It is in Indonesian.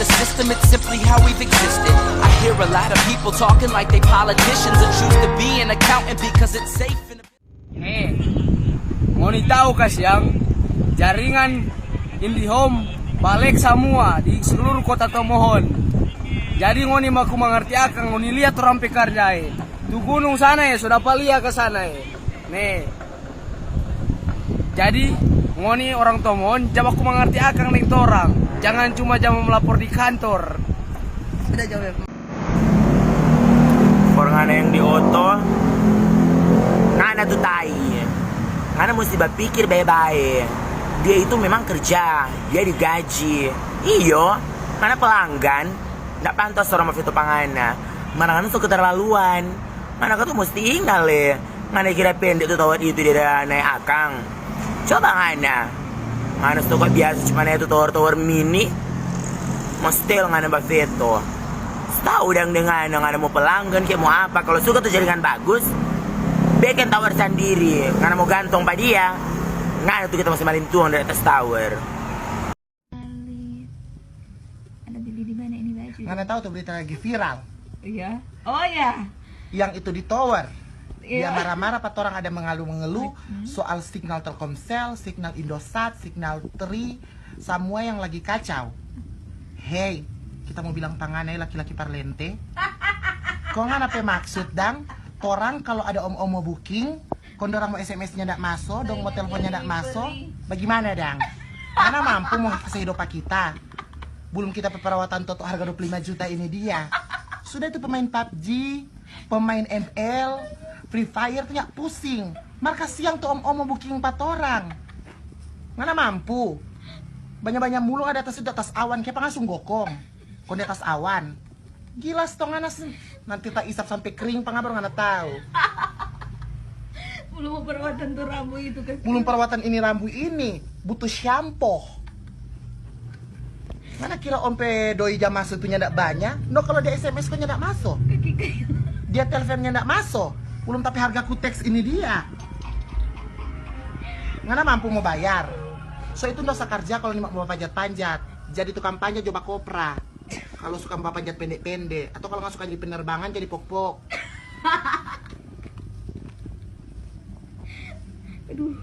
the system, it's simply how we've existed. I hear a lot of people talking like they politicians and choose to be an accountant because it's safe. Mau tahu kasyang jaringan IndiHome balik semua di seluruh kota Tomohon. Jadi ngoni maku mengerti akan ngoni lihat orang pekerjai. Tuh gunung sana ya sudah palia ke sana ya. Nih. Jadi ngoni orang Tomohon jawab aku mengerti akan nih orang. Jangan cuma jam melapor di kantor. Sudah jawab. Orang yang di oto ngana tuh tai. Ngana mesti berpikir baik-baik. Dia itu memang kerja, dia digaji. Iyo, ngana pelanggan. Nggak pantas orang mafito pangana. Mana ngana tuh keterlaluan. Ngana tuh mesti ingat le. Ngana kira pendek tuh tawar itu dia naik akang. Coba ngana tuh kok biasa cuma naik tuh tawar-tawar mini. Mostel ngana bafeto. Tahu dang dengan ngana mau pelanggan kayak mau apa. Kalau suka tuh jaringan bagus, bikin tower sendiri. Ngana mau gantung pada dia. Ngana tuh kita masih malin tuang dari atas tower. Ada beli di mana ini baju? Ngana tahu tuh berita lagi viral. Iya. Oh ya. Yang itu di tower. Dia Iya. marah-marah pas orang ada mengeluh-mengeluh soal signal Telkomsel, signal Indosat, signal Tri, semua yang lagi kacau. Hey, kita mau bilang panganai laki-laki parlente. Kok ngana apa maksud dang? Orang kalau ada om-om mau booking, kalau orang mau SMS-nya ndak masuk, dong mau teleponnya ndak masuk, bagaimana dang? Mana mampu mau kasih hidup kita? Belum kita perawatan toto harga 25 juta ini dia. Sudah itu pemain PUBG, pemain ML, Free Fire tuh nyak pusing. Marka siang tuh om-om mau booking 4 orang. Mana mampu? Banyak-banyak mulu ada atas awan, kayak pangasung gokong. Kau di atas awan. Gila setong anas nanti tak isap sampai kering pangabar nggak tahu. Belum perawatan tuh rambut itu kan. Belum perawatan ini rambut ini butuh shampoo. Mana kira ompe doi jam masuk punya ndak banyak? No kalau dia SMS kau ndak masuk. Dia teleponnya ndak masuk. Belum tapi harga kuteks ini dia. Ngana mampu mau bayar. So itu ndak usah kerja kalau nih mau panjat-panjat. Jadi tukang panjat coba kopra. Kalau suka mbak panjat pendek-pendek, atau kalau nggak suka jadi penerbangan jadi pok-pok. Aduh.